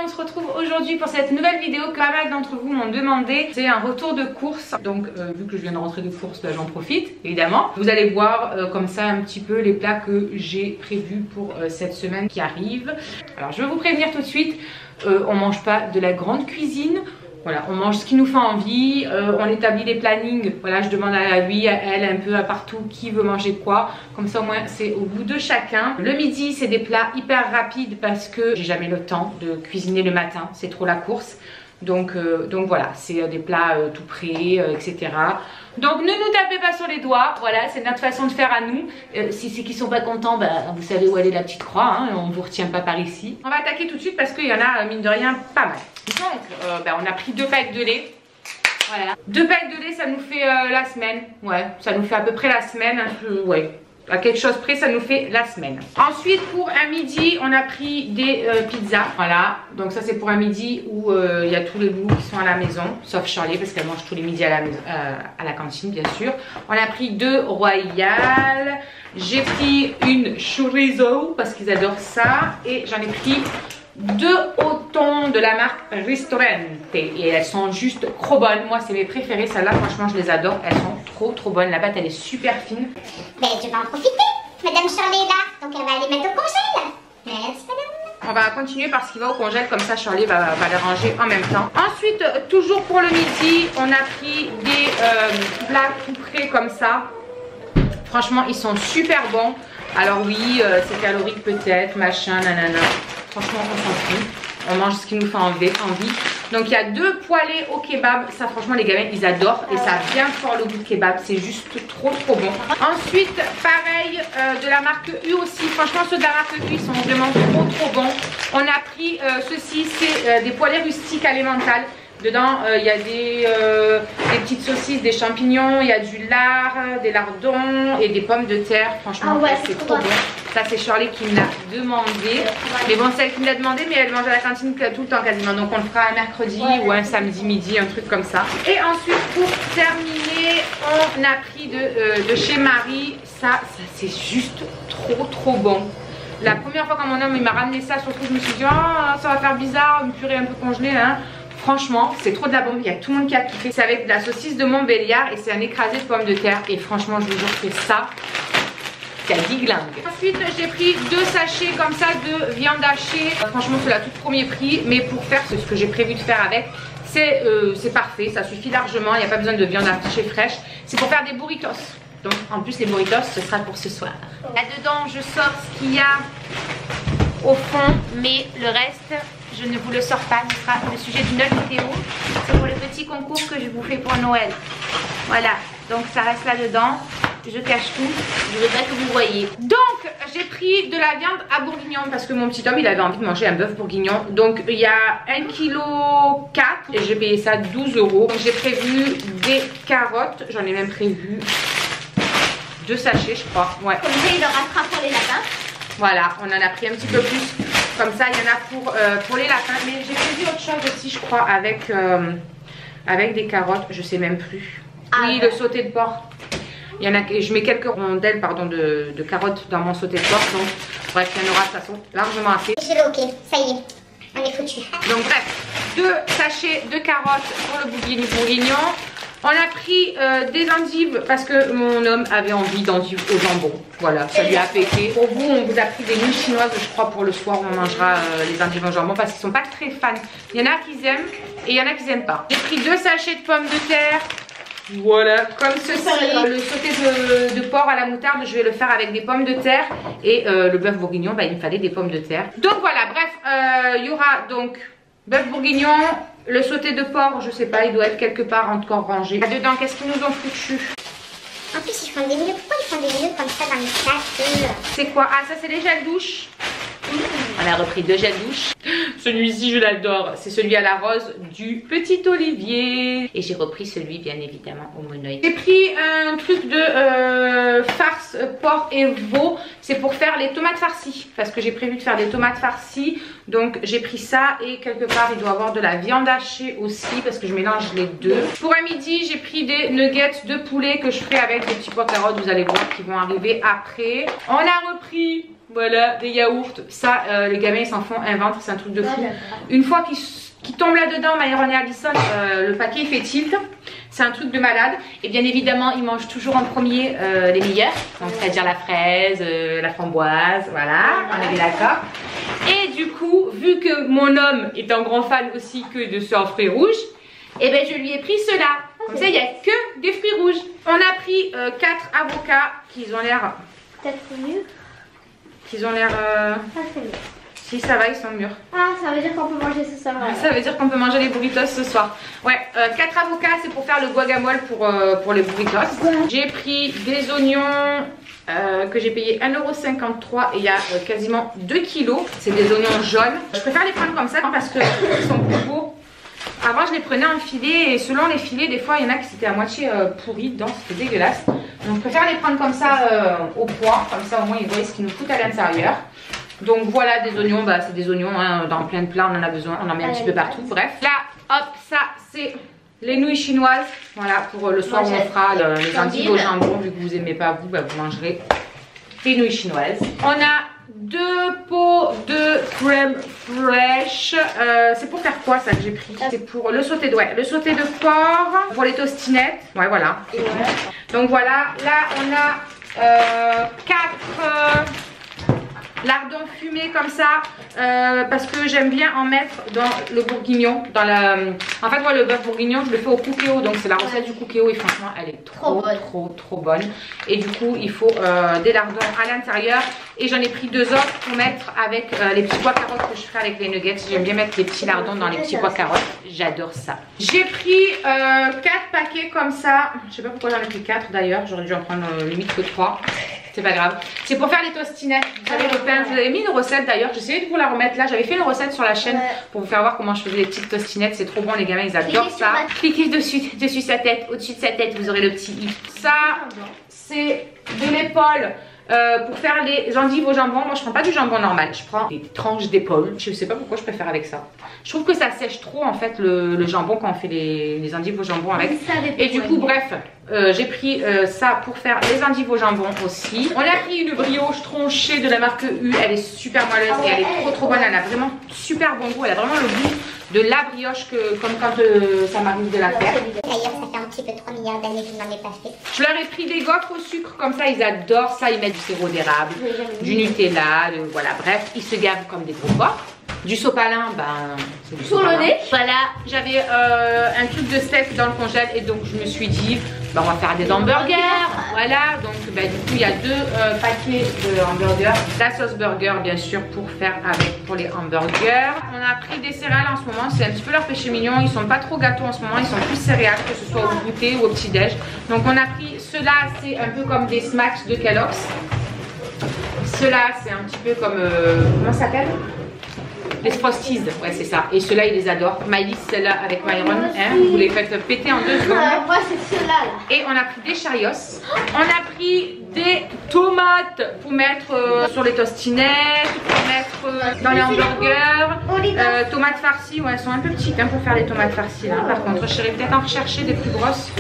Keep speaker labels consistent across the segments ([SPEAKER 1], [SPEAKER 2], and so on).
[SPEAKER 1] On se retrouve aujourd'hui pour cette nouvelle vidéo que pas mal d'entre vous m'ont demandé. C'est un retour de course. Donc vu que je viens de rentrer de course, j'en profite évidemment. Vous allez voir comme ça un petit peu les plats que j'ai prévus pour cette semaine qui arrive. Alors je vais vous prévenir tout de suite, on mange pas de la grande cuisine. Voilà, on mange ce qui nous fait envie, on établit les plannings. Voilà, je demande à lui, à elle, un peu à partout qui veut manger quoi. Comme ça au moins c'est au goût de chacun. Le midi c'est des plats hyper rapides parce que j'ai jamais le temps de cuisiner le matin, c'est trop la course. Donc voilà, c'est des plats tout prêts, etc. Donc ne nous tapez pas sur les doigts, voilà, c'est notre façon de faire à nous. Si c'est qu'ils sont pas contents, bah, vous savez où elle est la petite croix, hein, on ne vous retient pas par ici. On va attaquer tout de suite parce qu'il y en a mine de rien pas mal. Donc on a pris 2 packs de lait. Voilà. 2 packs de lait, ça nous fait la semaine. Ouais, ça nous fait à peu près la semaine. Ouais. À quelque chose près, ça nous fait la semaine. Ensuite, pour un midi, on a pris des pizzas. Voilà, donc ça c'est pour un midi où il y a tous les loups qui sont à la maison, sauf Charlie parce qu'elle mange tous les midis à la cantine bien sûr. On a pris 2 royales. J'ai pris une chorizo parce qu'ils adorent ça. Et j'en ai pris 2 au thon de la marque Ristorante. Et elles sont juste trop bonnes. Moi, c'est mes préférées. Celles-là, franchement, je les adore. Elles sont trop bonnes. La pâte, elle est super fine.
[SPEAKER 2] Mais je vais en profiter. Madame Charlie est là. Donc, elle va aller mettre au congèle. Merci, madame.
[SPEAKER 1] On va continuer par ce qui va au congèle. Comme ça, Charlie va les ranger en même temps. Ensuite, toujours pour le midi, on a pris des plats tout prêts comme ça. Franchement, ils sont super bons. Alors oui, c'est calorique peut-être, machin, nanana. Franchement, on s'en fout. On mange ce qui nous fait envie. Donc, il y a 2 poêlés au kebab. Ça, franchement, les gamins, ils adorent. Et ça a bien fort le goût de kebab. C'est juste trop bon. Ensuite, pareil, de la marque U aussi. Franchement, ceux de la marque U, ils sont vraiment trop bons. On a pris ceci, c'est des poêlés rustiques à l'emmental. Dedans, il y a des petites saucisses, des champignons, il y a du lard, des lardons et des pommes de terre. Franchement, ouais, c'est trop bon. Ça, c'est Charlie qui me l'a demandé. Mais bon, c'est elle qui me l'a demandé, mais elle mange à la cantine tout le temps quasiment. Donc, on le fera un mercredi ou un samedi midi, un truc comme ça. Et ensuite, pour terminer, on a pris de chez Marie. Ça c'est juste trop bon. La première fois quand mon homme il m'a ramené ça, surtout je me suis dit, oh, ça va faire bizarre, une purée un peu congelée, hein. Franchement, c'est trop de la bombe, il y a tout le monde qui a kiffé. C'est avec de la saucisse de Montbéliard et c'est un écrasé de pommes de terre. Et franchement, je vous jure que ça, c'est à diglingue. Ensuite, j'ai pris 2 sachets comme ça de viande hachée. Franchement, c'est la toute premier prix. Mais pour faire ce que j'ai prévu de faire avec, c'est parfait. Ça suffit largement, il n'y a pas besoin de viande hachée fraîche. C'est pour faire des burritos. Donc, en plus, les burritos, ce sera pour ce soir. Là-dedans, je sors ce qu'il y a au fond, mais le reste, je ne vous le sors pas, ce sera le sujet d'une autre vidéo. C'est pour le petit concours que je vous fais pour Noël. Voilà, donc ça reste là-dedans. Je cache tout, je voudrais que vous voyez. Donc, j'ai pris de la viande à bourguignon parce que mon petit homme, il avait envie de manger un bœuf bourguignon. Donc, il y a 1,4 kg et j'ai payé ça 12 €. Donc, j'ai prévu des carottes, j'en ai même prévu 2 sachets, je crois. Ouais.
[SPEAKER 2] Comme ça, il aura train pour les lapins.
[SPEAKER 1] Voilà, on en a pris un petit peu plus. Comme ça, il y en a pour les lapins. Mais j'ai prévu autre chose aussi, je crois, avec des carottes. Je sais même plus. Oui, le sauté de porc. Il y en a, je mets quelques rondelles de carottes dans mon sauté de porc. Donc, bref, il y en aura de toute façon largement assez.
[SPEAKER 2] J'ai le ok, ça y est, on est foutu.
[SPEAKER 1] Donc, bref, 2 sachets de carottes pour le bourguignon. On a pris des endives parce que mon homme avait envie d'endives au jambon. Voilà, ça lui a pété. Pour vous, on vous a pris des nouilles chinoises, je crois, pour le soir. On mangera les endives au jambon parce qu'ils sont pas très fans. Il y en a qui aiment et il y en a qui n'aiment pas. J'ai pris 2 sachets de pommes de terre. Voilà, comme ceci. Le sauté de porc à la moutarde, je vais le faire avec des pommes de terre. Et le bœuf bourguignon, bah, il me fallait des pommes de terre. Donc voilà, bref, il y aura donc bœuf bourguignon. Le sauté de porc, je sais pas, il doit être quelque part encore rangé. Là-dedans, qu'est-ce qu'ils nous ont foutu?
[SPEAKER 2] En plus, ils font des nœuds. Pourquoi ils font des nœuds comme ça dans les sacs?
[SPEAKER 1] C'est quoi? Ah, ça, c'est les gels douche. On a repris 2 gels douche. Celui-ci, je l'adore. C'est celui à la rose du Petit Olivier. Et j'ai repris celui, bien évidemment, au Monoï. J'ai pris un truc de porc et veau, c'est pour faire les tomates farcies. Parce que j'ai prévu de faire des tomates farcies. Donc j'ai pris ça et quelque part il doit y avoir de la viande hachée aussi parce que je mélange les deux. Pour un midi, j'ai pris des nuggets de poulet que je ferai avec des petits pois carottes. Vous allez voir qui vont arriver après. On a repris, voilà, des yaourts. Ça, les gamins ils s'en font un ventre, c'est un truc de fou. Une fois qu'ils tombent là-dedans, Myron et Allison, le paquet il fait tilt. C'est un truc de malade. Et bien évidemment, ils mangent toujours en premier les meilleurs. Donc c'est-à-dire la fraise, la framboise, voilà, on est bien d'accord. Et du coup, vu que mon homme est un grand fan aussi que de ce en fruits rouges, et ben je lui ai pris cela. Comme ça, il n'y a que des fruits rouges. On a pris 4 avocats qui ont l'air...
[SPEAKER 2] Peut-être mieux.
[SPEAKER 1] Qu'ils ont l'air...
[SPEAKER 2] Pas très bien.
[SPEAKER 1] Si ça va, ils sont mûrs.
[SPEAKER 2] Ah, ça veut dire qu'on peut manger ce soir.
[SPEAKER 1] Ça veut dire qu'on peut manger les burritos ce soir. Ouais, 4 avocats, c'est pour faire le guacamole pour les burritos. J'ai pris des oignons que j'ai payé 1,53 € et il y a quasiment 2 kilos. C'est des oignons jaunes. Je préfère les prendre comme ça parce qu'ils sont plus beaux. Avant, je les prenais en filet et selon les filets, des fois, il y en a qui étaient à moitié pourris dedans. C'était dégueulasse. Donc, je préfère les prendre comme ça au poids. Comme ça, au moins, ils voient ce qu'ils nous coûtent à l'intérieur. Donc voilà, des oignons, bah, c'est des oignons hein, dans plein de plats, on en a besoin, on en met un petit peu partout, bref. Là, hop, ça c'est les nouilles chinoises, voilà, pour le soir où on fera les endives au jambon, vu que vous aimez pas vous, bah, vous mangerez des nouilles chinoises. On a 2 pots de crème fraîche, c'est pour faire quoi ça que j'ai pris? C'est pour le sauté de, le sauté de porc, pour les tostinettes, ouais voilà. Donc voilà, là on a 4... lardons fumés comme ça parce que j'aime bien en mettre dans le bourguignon, dans la... En fait moi le bœuf bourguignon je le fais au cookéo, donc c'est la recette du cookéo et franchement elle est trop bonne. Et du coup il faut des lardons à l'intérieur et j'en ai pris 2 autres pour mettre avec les petits pois carottes que je ferai avec les nuggets. J'aime bien mettre les petits lardons dans les petits pois carottes, j'adore ça. J'ai pris 4 paquets comme ça, je sais pas pourquoi j'en ai pris 4 d'ailleurs, j'aurais dû en prendre limite que 3. C'est pas grave. C'est pour faire les tostinettes. Vous savez, le pain, je vous avais mis une recette d'ailleurs. J'essayais de vous la remettre là. J'avais fait une recette sur la chaîne pour vous faire voir comment je faisais les petites tostinettes. C'est trop bon, les gamins, ils adorent ça. Cliquez dessus sa tête. Au-dessus de sa tête, vous aurez le petit i. Ça, c'est de l'épaule. Pour faire les endives au jambon, moi je prends pas du jambon normal, je prends des tranches d'épaule. Je sais pas pourquoi je préfère avec ça. Je trouve que ça sèche trop en fait le jambon quand on fait les endives au jambon avec. Et du coup bref, j'ai pris ça pour faire les endives au jambon aussi. On a pris une brioche tranchée de la marque U, elle est super moelleuse et elle est trop bonne. Elle a vraiment super bon goût, elle a vraiment le goût de la brioche comme quand ça m'arrive de la faire.
[SPEAKER 2] D'ailleurs ça fait un petit peu 3 milliards d'années que je n'en ai pas fait.
[SPEAKER 1] Je leur ai pris des gaufres au sucre comme ça, ils adorent ça, ils mettent du sirop d'érable, du Nutella, voilà bref, ils se gavent comme des gros porcs. Du sopalin, ben c'est du sopalin. Voilà, j'avais un truc de steak dans le congèle et donc je me suis dit ben, on va faire des hamburgers. Voilà, donc ben, du coup il y a 2 paquets de hamburgers, la sauce burger bien sûr pour faire avec pour les hamburgers. On a pris des céréales en ce moment, c'est un petit peu leur péché mignon, ils sont pas trop gâteaux en ce moment, ils sont plus céréales que ce soit au goûter ou au petit déj. Donc on a pris ceux-là, c'est un peu comme des smacks de Kellogg's. Ceux-là c'est un petit peu comme comment ça s'appelle? Les Frosties, ouais c'est ça. Et ceux-là ils les adorent. Maïlis, celle-là avec Myron, hein, vous les faites péter en 2 secondes.
[SPEAKER 2] Moi c'est ceux-là là.
[SPEAKER 1] Et on a pris des Cheerios. On a pris des tomates pour mettre sur les tostinettes, pour mettre dans les hamburgers. Tomates farcies, ouais elles sont un peu petites hein, pour faire les tomates farcies là. Par contre j'irai peut-être en rechercher des plus grosses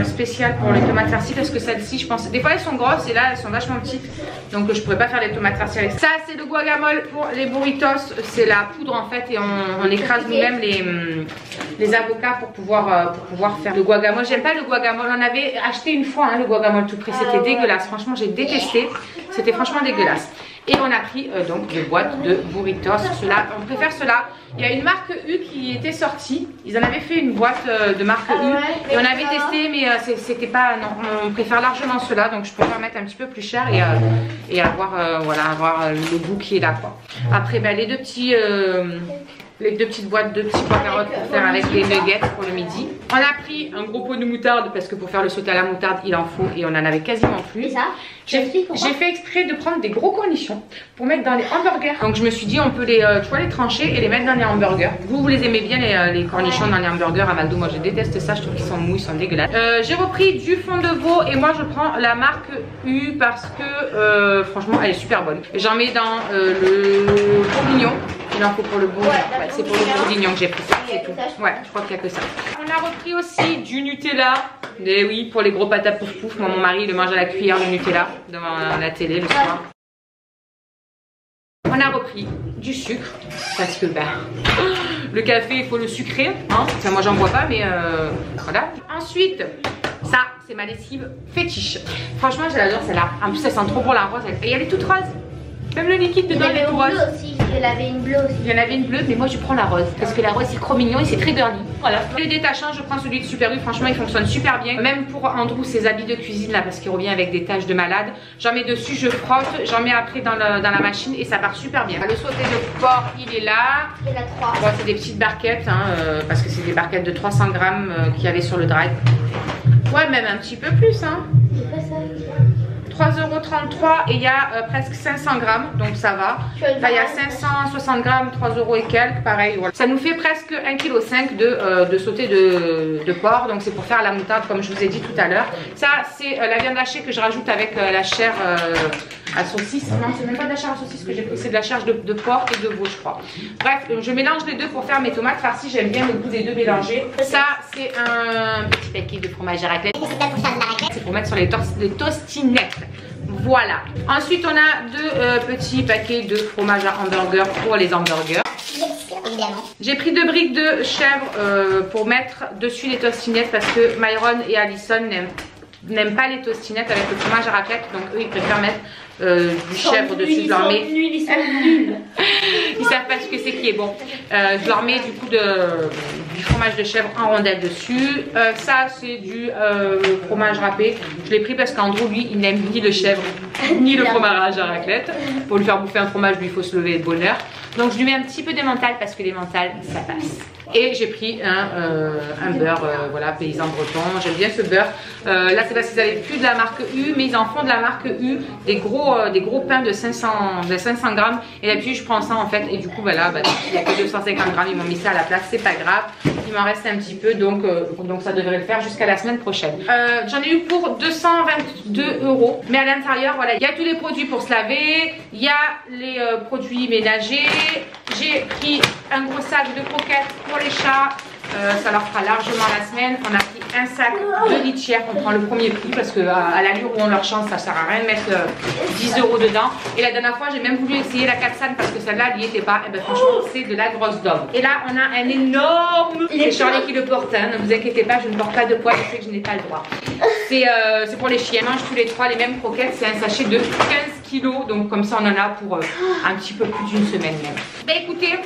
[SPEAKER 1] spéciales pour les tomates farcies parce que celles-ci je pense, des fois elles sont grosses et là elles sont vachement petites. Donc je pourrais pas faire les tomates farcies avec ça. Ça c'est le guacamole pour les burritos. C'est la poudre en fait et on écrase nous-mêmes les avocats pour pouvoir faire le guacamole. J'aime pas le guacamole, on avait acheté une fois hein, le guacamole tout près, c'était dégueulasse, franchement j'ai détesté, c'était franchement dégueulasse. Et on a pris donc des boîtes de burritos, ceux-là, on préfère ceux-là. Il y a une marque U qui était sortie, ils en avaient fait une boîte de marque U et on avait testé mais c'était pas, non, on préfère largement ceux-là, donc je préfère mettre un petit peu plus cher et avoir, voilà, avoir le goût qui est là quoi. Après ben, les deux petits les 2 petites boîtes de petits pois carottes pour faire avec les nuggets pour le midi. On a pris un gros pot de moutarde parce que pour faire le sauté à la moutarde il en faut et on en avait quasiment plus. J'ai fait exprès de prendre des gros cornichons pour mettre dans les hamburgers. Donc je me suis dit on peut les, tu vois, les trancher et les mettre dans les hamburgers. Vous les aimez bien les cornichons dans les hamburgers à McDo? Moi je déteste ça, je trouve qu'ils sont mous, ils sont dégueulasses. J'ai repris du fond de veau et moi je prends la marque U parce que franchement elle est super bonne. J'en mets dans le bourguignon. Il en faut pour le bourguignon. Ouais, c'est pour le bourguignon que j'ai pris ça, c'est tout. Ouais, je crois qu'il n'y a que ça. On a repris aussi du Nutella. Et oui, pour les gros pâtes à pouf pouf. Moi, mon mari le mange à la cuillère, le Nutella, devant la télé le soir. On a repris du sucre parce que le café il faut le sucrer. Hein. Enfin, moi j'en bois pas, mais voilà. Ensuite, ça c'est ma lessive fétiche. Franchement, je l'adore celle-là. En plus, elle sent trop bon la rose. Et elle est toute rose. Même le liquide dedans est tout rose.
[SPEAKER 2] Il y en avait une bleue aussi.
[SPEAKER 1] Il y en avait une bleue, mais moi je prends la rose parce que la rose c'est trop mignon et c'est très girly. Voilà. Les détachants, je prends celui de Super U. Franchement, il fonctionne super bien. Même pour Andrew, ses habits de cuisine là, parce qu'il revient avec des taches de malade. J'en mets dessus, je frotte, j'en mets après dans la machine et ça part super bien. Le sauté de porc, il est là.
[SPEAKER 2] Il y en a 3.
[SPEAKER 1] Bon, c'est des petites barquettes, hein, parce que c'est des barquettes de 300 grammes qu'il y avait sur le drive. Ouais, même un petit peu plus, hein.
[SPEAKER 2] C'est pas ça.
[SPEAKER 1] 3,33 € et il y a presque 500 grammes, donc ça va. Enfin, il y a 560 grammes, 3 € et quelques, pareil. Voilà. Ça nous fait presque 1,5 kg de sauté de porc, donc c'est pour faire la moutarde comme je vous ai dit tout à l'heure. Ça, c'est la viande hachée que je rajoute avec la chair à saucisse. Non, c'est même pas de la chair à saucisse que j'ai pris, c'est de la chair de porc et de veau, je crois. Bref, je mélange les deux pour faire mes tomates farcies. J'aime bien le goût des deux mélangés. Ça, c'est un petit paquet de fromage à raclette. C'est pour mettre sur les tostinettes. Voilà. Ensuite, on a 2 petits paquets de fromage à hamburger pour les hamburgers. J'ai pris 2 briques de chèvre pour mettre dessus les tostinettes parce que Myron et Allison n'aiment pas les tostinettes avec le fromage à raclette. Donc eux, ils préfèrent mettre du chèvre dessus. Je leur mets...
[SPEAKER 2] Ils sont nuls.
[SPEAKER 1] Ils savent pas ce que c'est qui est bon. Je leur mets du coup du fromage de chèvre en rondelles dessus. Ça c'est du fromage râpé. Je l'ai pris parce qu'Andrew lui il n'aime ni le chèvre ni le fromage à raclette. Pour lui faire bouffer un fromage lui il faut se lever de bonne heure. Donc je lui mets un petit peu d'emmental parce que l'emmental ça passe. Et j'ai pris un beurre voilà, paysan breton. J'aime bien ce beurre. Là c'est parce qu'ils n'avaient plus de la marque U, mais ils en font de la marque U, des gros pains de 500 grammes. Et d'habitude je prends ça en fait. Et du coup voilà, il n'y a que 250 grammes. Ils m'ont mis ça à la place, c'est pas grave. Il m'en reste un petit peu, donc ça devrait le faire jusqu'à la semaine prochaine. J'en ai eu pour 222 €. Mais à l'intérieur, voilà, il y a tous les produits pour se laver. Il y a les produits ménagers. J'ai pris un gros sac de croquettes pour les chats. Ça leur fera largement la semaine. On a pris un sac de litière. On prend le premier prix parce que à l'allure où on leur change, ça sert à rien de mettre 10 € dedans. Et la dernière fois, j'ai même voulu essayer la Katsane parce que celle-là, elle n'y était pas. Et ben franchement, c'est de la grosse dame. Et là, on a un énorme. C'est Charlie qui le porte. Hein. Ne vous inquiétez pas, je ne porte pas de poids. Je sais que je n'ai pas le droit. C'est pour les chiens. Ils mangent tous les 3 les mêmes croquettes. C'est un sachet de 15 kg. Donc comme ça, on en a pour un petit peu plus d'une semaine même. Ben écoutez.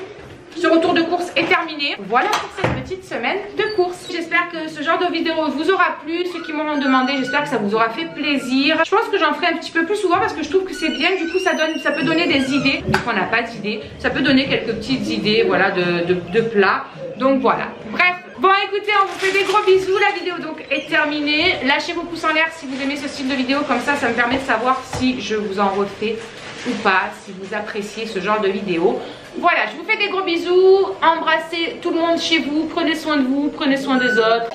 [SPEAKER 1] Ce retour de course est terminé. Voilà pour cette petite semaine de course. J'espère que ce genre de vidéo vous aura plu. Ceux qui m'auront demandé, j'espère que ça vous aura fait plaisir. Je pense que j'en ferai un petit peu plus souvent parce que je trouve que c'est bien. Du coup, ça peut donner des idées. Des fois, on n'a pas d'idées. Ça peut donner quelques petites idées, voilà, de plats. Donc voilà. Bref. Bon écoutez, on vous fait des gros bisous. La vidéo donc est terminée. Lâchez vos pouces en l'air si vous aimez ce style de vidéo. Comme ça, ça me permet de savoir si je vous en refais ou pas, si vous appréciez ce genre de vidéo. Voilà, je vous fais des gros bisous. Embrassez tout le monde chez vous. Prenez soin de vous, prenez soin des autres.